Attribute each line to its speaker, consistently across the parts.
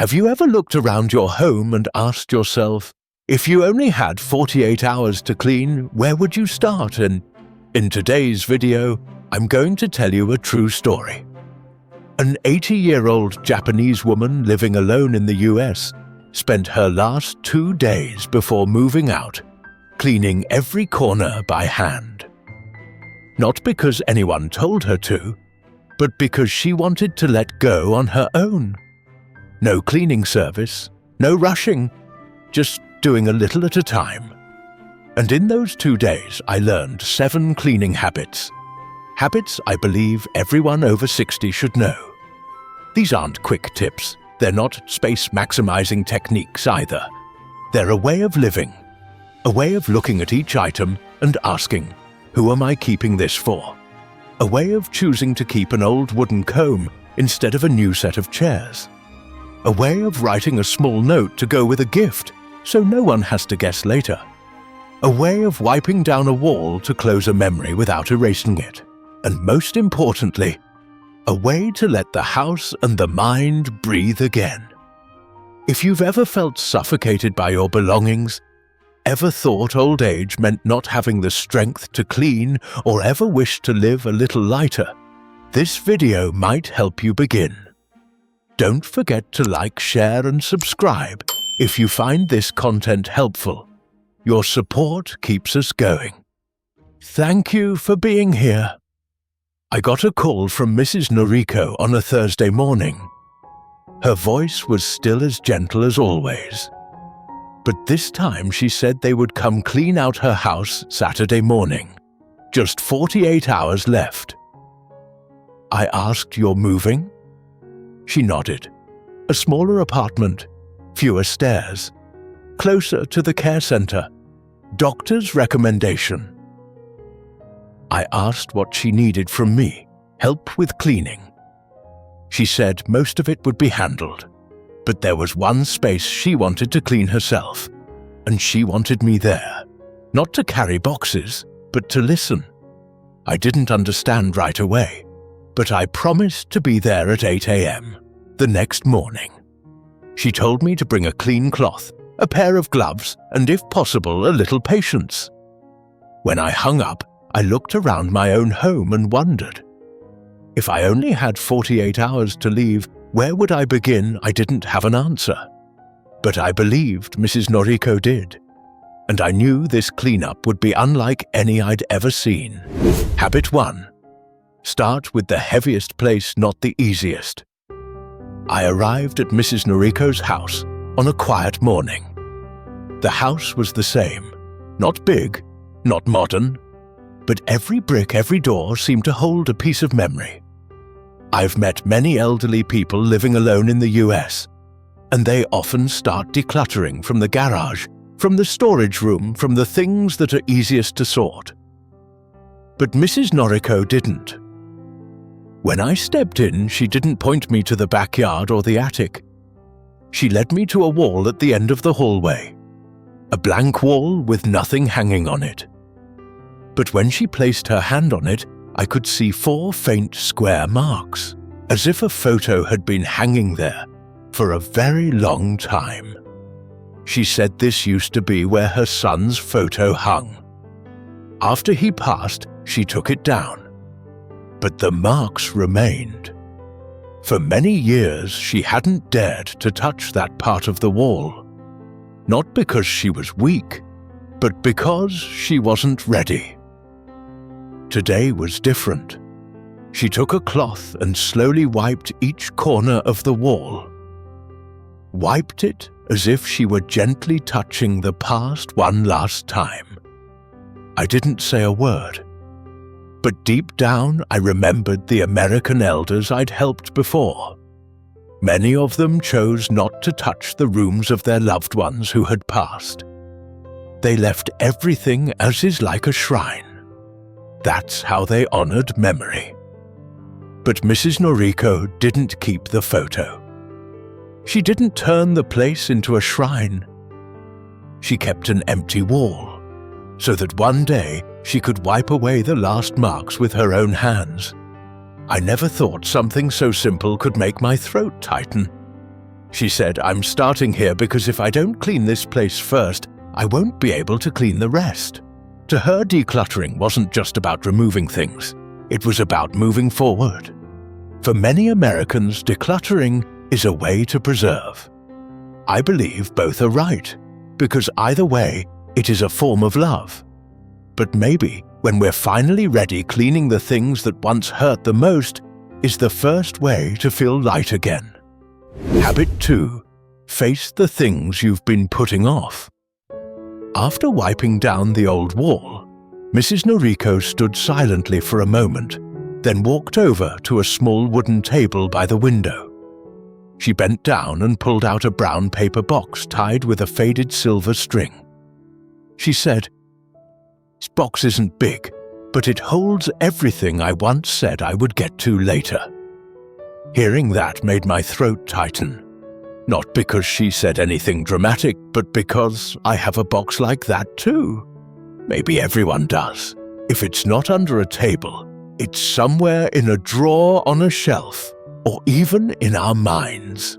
Speaker 1: Have you ever looked around your home and asked yourself, if you only had 48 hours to clean, where would you start? And in today's video, I'm going to tell you a true story. An 80-year-old Japanese woman living alone in the US spent her last 2 days before moving out cleaning every corner by hand. Not because anyone told her to, but because she wanted to let go on her own. No cleaning service, no rushing, just doing a little at a time. And in those 2 days, I learned 7 cleaning habits. Habits I believe everyone over 60 should know. These aren't quick tips. They're not space-maximizing techniques either. They're a way of living, a way of looking at each item and asking, who am I keeping this for? A way of choosing to keep an old wooden comb instead of a new set of chairs. A way of writing a small note to go with a gift, so no one has to guess later. A way of wiping down a wall to close a memory without erasing it. And most importantly, a way to let the house and the mind breathe again. If you've ever felt suffocated by your belongings, ever thought old age meant not having the strength to clean, or ever wished to live a little lighter, this video might help you begin. Don't forget to like, share, and subscribe if you find this content helpful. Your support keeps us going. Thank you for being here. I got a call from Mrs. Noriko on a Thursday morning. Her voice was still as gentle as always. But this time she said they would come clean out her house Saturday morning. Just 48 hours left. I asked, "You're moving?" She nodded. A smaller apartment, fewer stairs, closer to the care center, doctor's recommendation. I asked what she needed from me, help with cleaning. She said most of it would be handled, but there was one space she wanted to clean herself, and she wanted me there, not to carry boxes, but to listen. I didn't understand right away, but I promised to be there at 8 a.m. the next morning. She told me to bring a clean cloth, a pair of gloves, and if possible, a little patience. When I hung up, I looked around my own home and wondered. If I only had 48 hours to leave, where would I begin? I didn't have an answer. But I believed Mrs. Noriko did. And I knew this cleanup would be unlike any I'd ever seen. Habit 1. Start with the heaviest place, not the easiest. I arrived at Mrs. Noriko's house on a quiet morning. The house was the same. Not big, not modern, but every brick, every door seemed to hold a piece of memory. I've met many elderly people living alone in the US, and they often start decluttering from the garage, from the storage room, from the things that are easiest to sort. But Mrs. Noriko didn't. When I stepped in, she didn't point me to the backyard or the attic. She led me to a wall at the end of the hallway, a blank wall with nothing hanging on it. But when she placed her hand on it, I could see 4 faint square marks, as if a photo had been hanging there for a very long time. She said this used to be where her son's photo hung. After he passed, she took it down. But the marks remained. For many years, she hadn't dared to touch that part of the wall. Not because she was weak, but because she wasn't ready. Today was different. She took a cloth and slowly wiped each corner of the wall. Wiped it as if she were gently touching the past one last time. I didn't say a word. But deep down, I remembered the American elders I'd helped before. Many of them chose not to touch the rooms of their loved ones who had passed. They left everything as is like a shrine. That's how they honored memory. But Mrs. Noriko didn't keep the photo. She didn't turn the place into a shrine. She kept an empty wall, so that one day she could wipe away the last marks with her own hands. I never thought something so simple could make my throat tighten. She said, "I'm starting here because if I don't clean this place first, I won't be able to clean the rest." To her, decluttering wasn't just about removing things. It was about moving forward. For many Americans, decluttering is a way to preserve. I believe both are right, because either way, it is a form of love. But maybe when we're finally ready, cleaning the things that once hurt the most is the first way to feel light again. Habit 2. Face the things you've been putting off. After wiping down the old wall, Mrs. Noriko stood silently for a moment, then walked over to a small wooden table by the window. She bent down and pulled out a brown paper box tied with a faded silver string. She said, "This box isn't big, but it holds everything I once said I would get to later." Hearing that made my throat tighten. Not because she said anything dramatic, but because I have a box like that too. Maybe everyone does. If it's not under a table, it's somewhere in a drawer on a shelf, or even in our minds.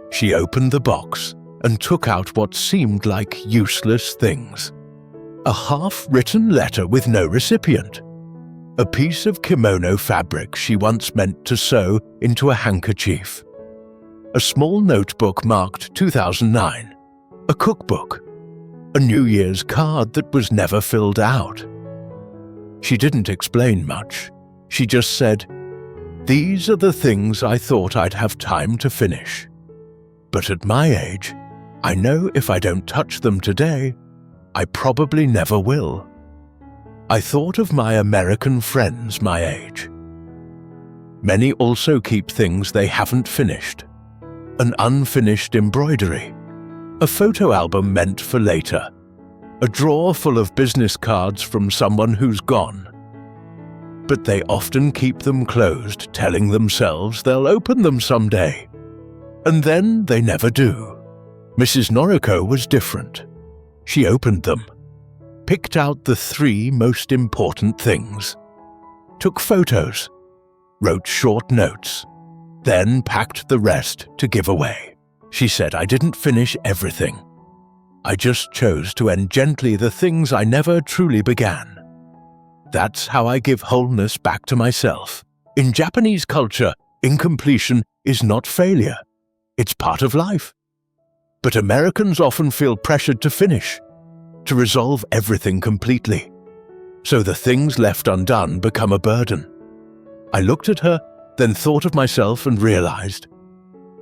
Speaker 1: She opened the box and took out what seemed like useless things. A half-written letter with no recipient. A piece of kimono fabric she once meant to sew into a handkerchief. A small notebook marked 2009. A cookbook. A New Year's card that was never filled out. She didn't explain much. She just said, "These are the things I thought I'd have time to finish. But at my age, I know if I don't touch them today, I probably never will." I thought of my American friends my age. Many also keep things they haven't finished. An unfinished embroidery. A photo album meant for later. A drawer full of business cards from someone who's gone. But they often keep them closed, telling themselves they'll open them someday. And then they never do. Mrs. Noriko was different. She opened them, picked out the 3 most important things, took photos, wrote short notes, then packed the rest to give away. She said, "I didn't finish everything. I just chose to end gently the things I never truly began. That's how I give wholeness back to myself. In Japanese culture, incompletion is not failure. It's part of life. But Americans often feel pressured to finish, to resolve everything completely. So the things left undone become a burden." I looked at her, then thought of myself and realized,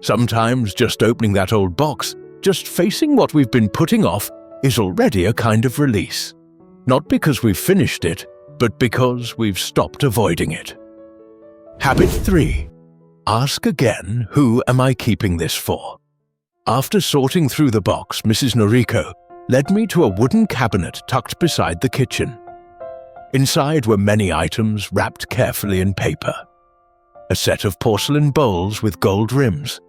Speaker 1: sometimes just opening that old box, just facing what we've been putting off, is already a kind of release. Not because we've finished it, but because we've stopped avoiding it. Habit 3. Ask again, who am I keeping this for? After sorting through the box, Mrs. Noriko led me to a wooden cabinet tucked beside the kitchen. Inside were many items wrapped carefully in paper. A set of porcelain bowls with gold rims.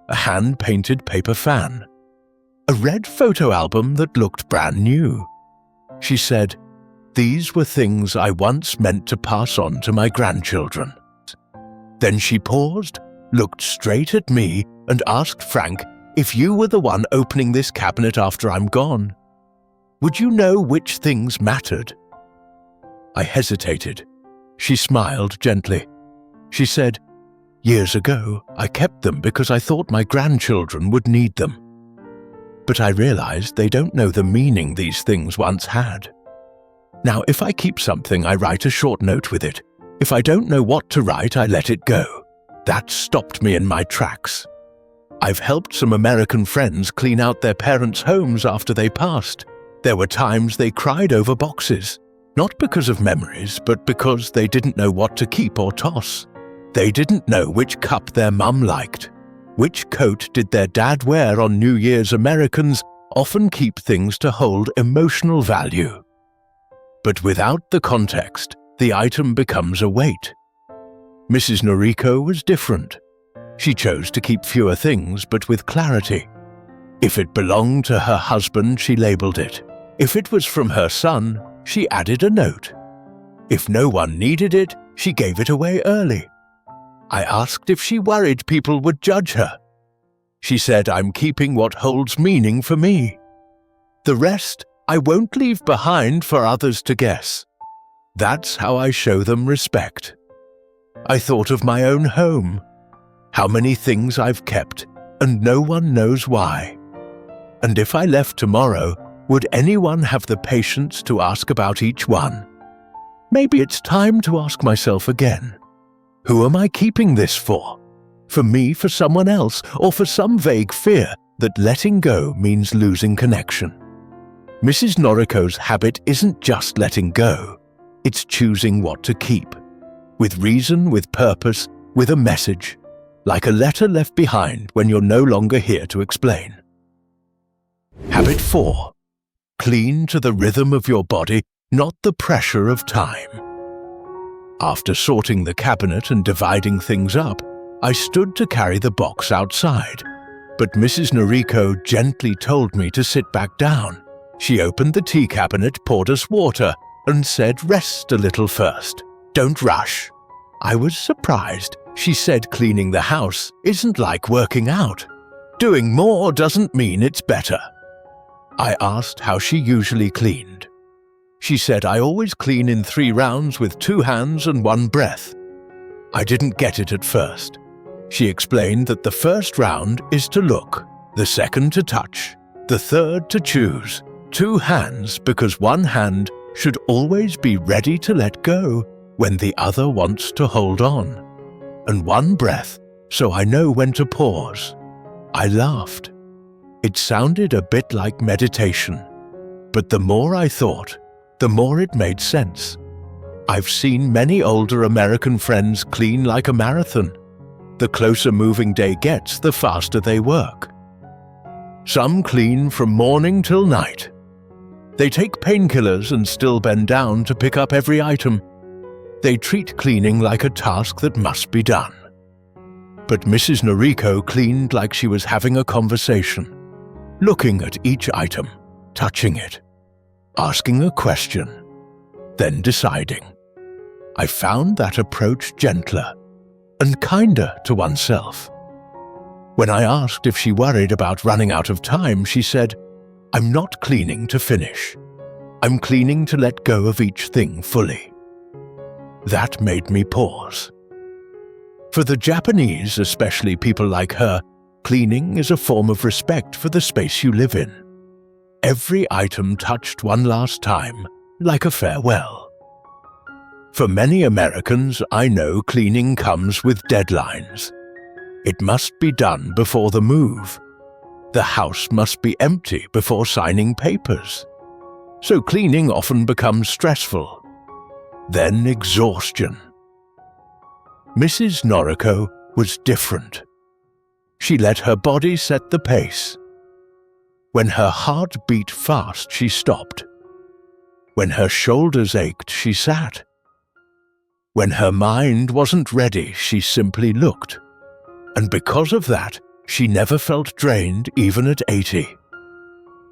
Speaker 1: A hand-painted paper fan. A red photo album that looked brand new. She said, "These were things I once meant to pass on to my grandchildren." Then she paused, looked straight at me, and asked Frank, "If you were the one opening this cabinet after I'm gone, would you know which things mattered?" I hesitated. She smiled gently. She said, "Years ago, I kept them because I thought my grandchildren would need them. But I realized they don't know the meaning these things once had. Now, if I keep something, I write a short note with it. If I don't know what to write, I let it go. That stopped me in my tracks. I've helped some American friends clean out their parents' homes after they passed. There were times they cried over boxes, not because of memories, but because they didn't know what to keep or toss. They didn't know which cup their mum liked. Which coat did their dad wear on New Year's? Americans often keep things to hold emotional value. But without the context, the item becomes a weight. Mrs. Noriko was different. She chose to keep fewer things, but with clarity. If it belonged to her husband, she labeled it. If it was from her son, she added a note. If no one needed it, she gave it away early. I asked if she worried people would judge her. She said I'm keeping what holds meaning for me. The rest I won't leave behind for others to guess. That's how I show them respect. I thought of my own home, how many things I've kept, and no one knows why. And if I left tomorrow, would anyone have the patience to ask about each one? Maybe it's time to ask myself again. Who am I keeping this for? For me, for someone else, or for some vague fear that letting go means losing connection? Mrs. Noriko's habit isn't just letting go, it's choosing what to keep. With reason, with purpose, with a message, like a letter left behind when you're no longer here to explain. Habit 4. Clean to the rhythm of your body, not the pressure of time. After sorting the cabinet and dividing things up, I stood to carry the box outside, but Mrs. Noriko gently told me to sit back down. She opened the tea cabinet, poured us water, and said, "Rest a little first. Don't rush." I was surprised. She said cleaning the house isn't like working out. Doing more doesn't mean it's better. I asked how she usually cleaned. She said I always clean in 3 rounds with 2 hands and 1 breath. I didn't get it at first. She explained that the first round is to look, the second to touch, the third to choose. 2 hands because 1 hand should always be ready to let go when the other wants to hold on. And 1 breath so I know when to pause. I laughed. It sounded a bit like meditation, but the more I thought, the more it made sense. I've seen many older American friends clean like a marathon. The closer moving day gets, the faster they work. Some clean from morning till night. They take painkillers and still bend down to pick up every item. They treat cleaning like a task that must be done. But Mrs. Noriko cleaned like she was having a conversation, looking at each item, touching it, asking a question, then deciding. I found that approach gentler and kinder to oneself. When I asked if she worried about running out of time, she said, "I'm not cleaning to finish. I'm cleaning to let go of each thing fully." That made me pause. For the Japanese, especially people like her, cleaning is a form of respect for the space you live in. Every item touched one last time, like a farewell. For many Americans, I know cleaning comes with deadlines. It must be done before the move. The house must be empty before signing papers. So cleaning often becomes stressful. Then exhaustion. Mrs. Noriko was different. She let her body set the pace. When her heart beat fast, she stopped. When her shoulders ached, she sat. When her mind wasn't ready, she simply looked. And because of that, she never felt drained even at 80.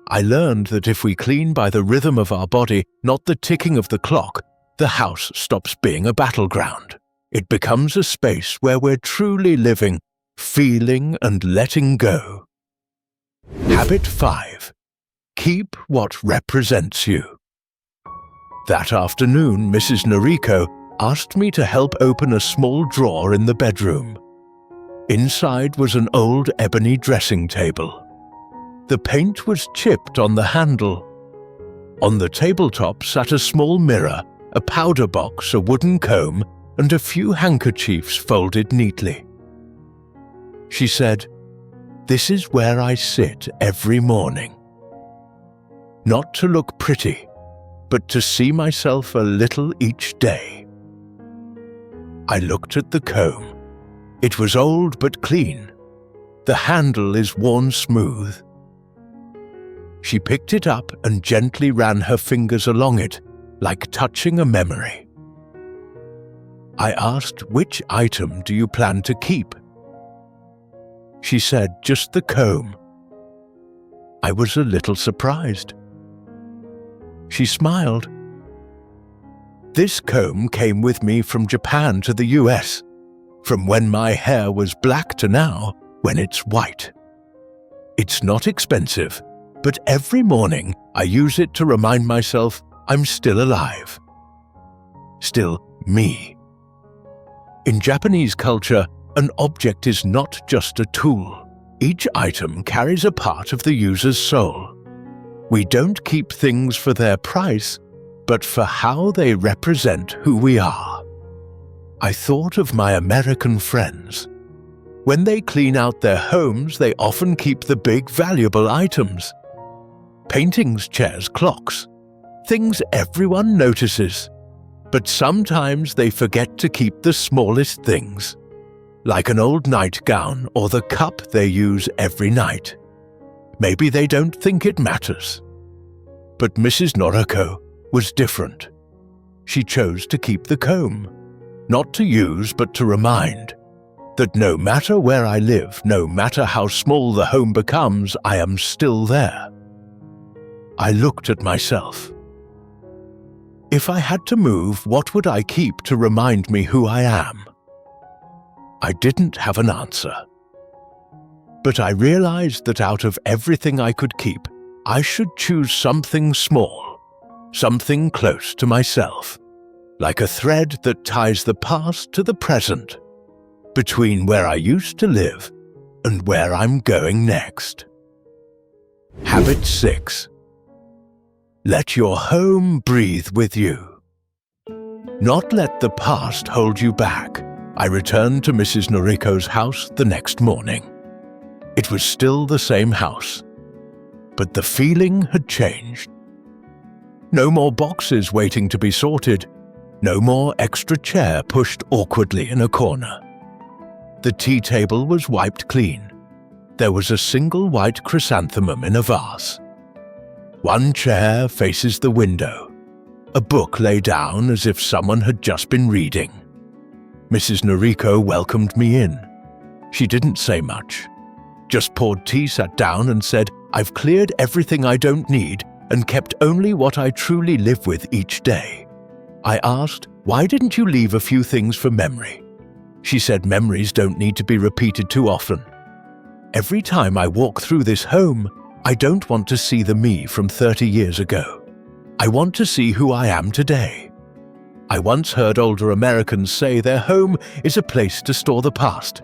Speaker 1: I learned that if we clean by the rhythm of our body, not the ticking of the clock, the house stops being a battleground. It becomes a space where we're truly living, feeling and letting go. Habit 5. Keep what represents you. That afternoon, Mrs. Noriko asked me to help open a small drawer in the bedroom. Inside was an old ebony dressing table. The paint was chipped on the handle. On the tabletop sat a small mirror, a powder box, a wooden comb, and a few handkerchiefs folded neatly. She said, "This is where I sit every morning. Not to look pretty, but to see myself a little each day." I looked at the comb. It was old but clean. The handle is worn smooth. She picked it up and gently ran her fingers along it, like touching a memory. I asked, "Which item do you plan to keep?" She said, "Just the comb." I was a little surprised. She smiled. "This comb came with me from Japan to the US, from when my hair was black to now, when it's white. It's not expensive, but every morning I use it to remind myself I'm still alive. Still me. In Japanese culture, an object is not just a tool. Each item carries a part of the user's soul. We don't keep things for their price, but for how they represent who we are. I thought of my American friends. When they clean out their homes, they often keep the big, valuable items. Paintings, chairs, clocks. Things everyone notices. But sometimes they forget to keep the smallest things, like an old nightgown or the cup they use every night. Maybe they don't think it matters. But Mrs. Noriko was different. She chose to keep the comb, not to use but to remind that no matter where I live, no matter how small the home becomes, I am still there. I looked at myself. If I had to move, what would I keep to remind me who I am? I didn't have an answer. But I realized that out of everything I could keep, I should choose something small, something close to myself, like a thread that ties the past to the present, between where I used to live and where I'm going next. Habit 6. Let your home breathe with you. Not let the past hold you back. I returned to Mrs. Noriko's house the next morning. It was still the same house, but the feeling had changed. No more boxes waiting to be sorted, no more extra chair pushed awkwardly in a corner. The tea table was wiped clean. There was a single white chrysanthemum in a vase. One chair faces the window. A book lay down as if someone had just been reading. Mrs. Noriko welcomed me in. She didn't say much. Just poured tea, sat down and said, "I've cleared everything I don't need and kept only what I truly live with each day." I asked, "Why didn't you leave a few things for memory?" She said memories don't need to be repeated too often. Every time I walk through this home, I don't want to see the me from 30 years ago. I want to see who I am today. I once heard older Americans say their home is a place to store the past.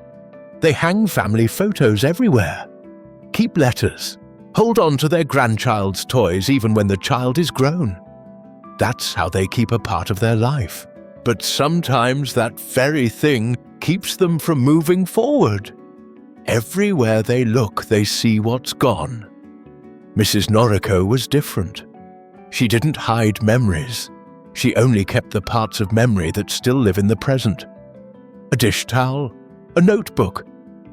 Speaker 1: They hang family photos everywhere, keep letters, hold on to their grandchild's toys even when the child is grown. That's how they keep a part of their life. But sometimes that very thing keeps them from moving forward. Everywhere they look, they see what's gone. Mrs. Noriko was different. She didn't hide memories. She only kept the parts of memory that still live in the present. A dish towel, a notebook,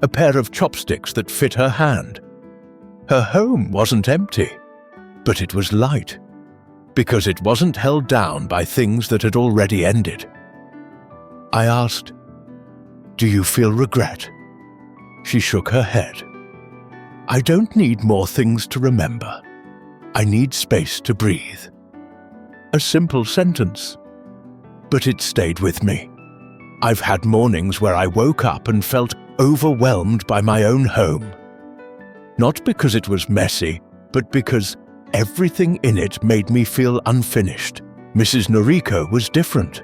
Speaker 1: a pair of chopsticks that fit her hand. Her home wasn't empty, but it was light, because it wasn't held down by things that had already ended. I asked, "Do you feel regret?" She shook her head. "I don't need more things to remember. I need space to breathe." A simple sentence, but it stayed with me. I've had mornings where I woke up and felt overwhelmed by my own home. Not because it was messy, but because everything in it made me feel unfinished. Mrs. Noriko was different.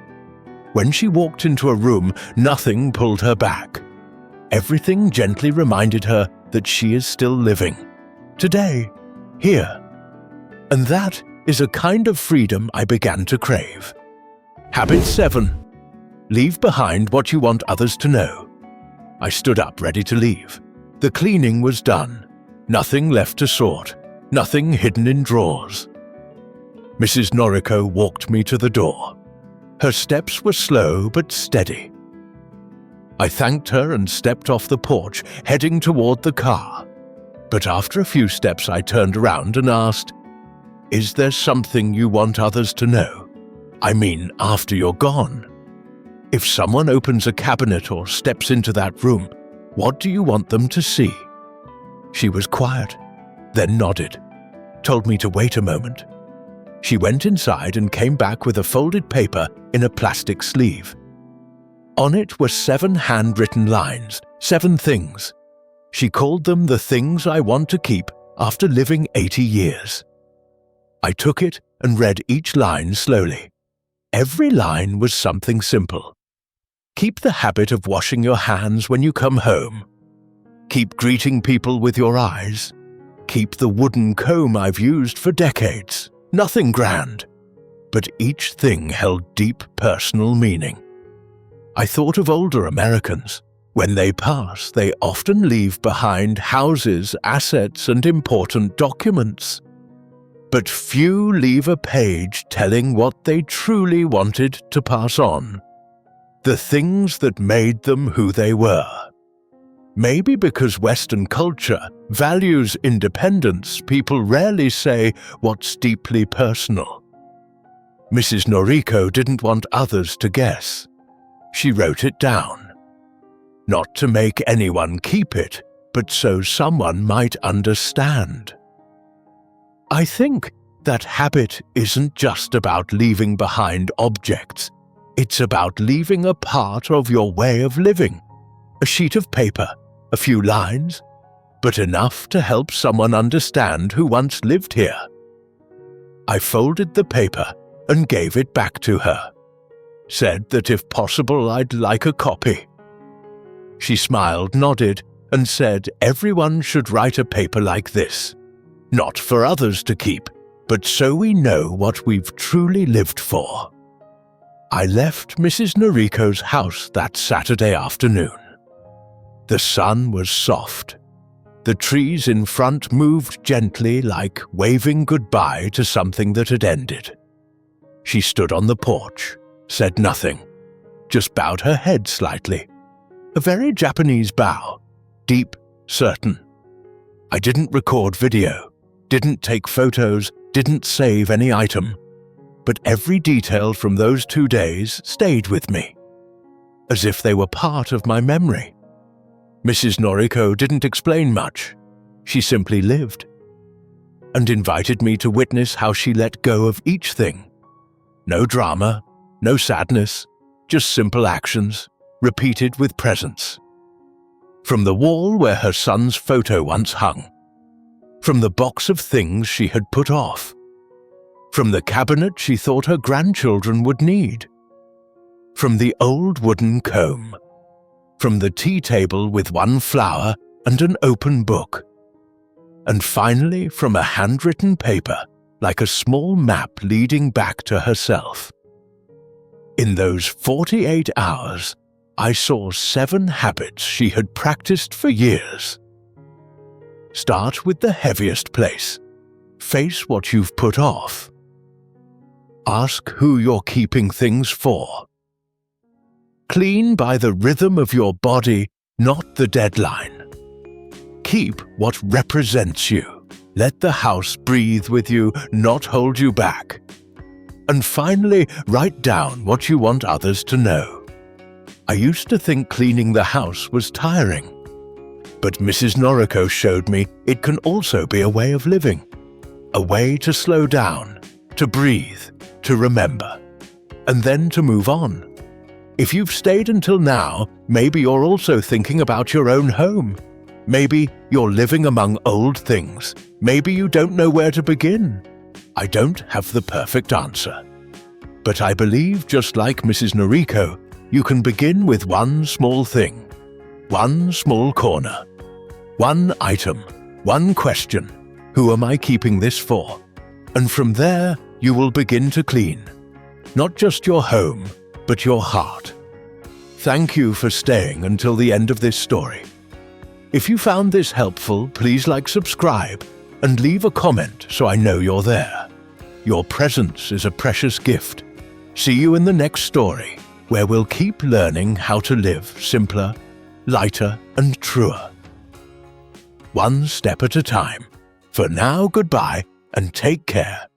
Speaker 1: When she walked into a room, nothing pulled her back. Everything gently reminded her that she is still living. Today, here. And that is a kind of freedom I began to crave. Habit 7. Leave behind what you want others to know. I stood up ready to leave. The cleaning was done. Nothing left to sort. Nothing hidden in drawers. Mrs. Noriko walked me to the door. Her steps were slow but steady. I thanked her and stepped off the porch, heading toward the car. But after a few steps I turned around and asked, "Is there something you want others to know? I mean, after you're gone. If someone opens a cabinet or steps into that room, what do you want them to see?" She was quiet, then nodded, told me to wait a moment. She went inside and came back with a folded paper in a plastic sleeve. On it were 7 handwritten lines, 7 things. She called them the things I want to keep after living 80 years. I took it and read each line slowly. Every line was something simple. Keep the habit of washing your hands when you come home. Keep greeting people with your eyes. Keep the wooden comb I've used for decades. Nothing grand. But each thing held deep personal meaning. I thought of older Americans. When they pass, they often leave behind houses, assets, and important documents. But few leave a page telling what they truly wanted to pass on. The things that made them who they were. Maybe because Western culture values independence, people rarely say what's deeply personal. Mrs. Noriko didn't want others to guess. She wrote it down. Not to make anyone keep it, but so someone might understand. I think that habit isn't just about leaving behind objects. It's about leaving a part of your way of living. A sheet of paper, a few lines, but enough to help someone understand who once lived here. I folded the paper and gave it back to her. Said that if possible I'd like a copy. She smiled, nodded, and said everyone should write a paper like this. Not for others to keep, but so we know what we've truly lived for. I left Mrs. Noriko's house that Saturday afternoon. The sun was soft. The trees in front moved gently, like waving goodbye to something that had ended. She stood on the porch, said nothing, just bowed her head slightly. A very Japanese bow, deep, certain. I didn't record video, didn't take photos, didn't save any item, but every detail from those 2 days stayed with me, as if they were part of my memory. Mrs. Noriko didn't explain much. She simply lived, and invited me to witness how she let go of each thing. No drama, no sadness, just simple actions, repeated with presence. From the wall where her son's photo once hung. From the box of things she had put off. From the cabinet she thought her grandchildren would need. From the old wooden comb. From the tea table with one flower and an open book. And finally from a handwritten paper, like a small map leading back to herself. In those 48 hours, I saw 7 habits she had practiced for years. Start with the heaviest place. Face what you've put off. Ask who you're keeping things for. Clean by the rhythm of your body, not the deadline. Keep what represents you. Let the house breathe with you, not hold you back. And finally, write down what you want others to know. I used to think cleaning the house was tiring. But Mrs. Noriko showed me it can also be a way of living. A way to slow down, to breathe, to remember, and then to move on. If you've stayed until now, maybe you're also thinking about your own home. Maybe you're living among old things. Maybe you don't know where to begin. I don't have the perfect answer. But I believe, just like Mrs. Noriko, you can begin with one small thing, one small corner, one item, one question. Who am I keeping this for? And from there, you will begin to clean. Not just your home, but your heart. Thank you for staying until the end of this story. If you found this helpful, please subscribe, and leave a comment so I know you're there. Your presence is a precious gift. See you in the next story, where we'll keep learning how to live simpler, lighter, and truer. One step at a time. For now, goodbye, and take care.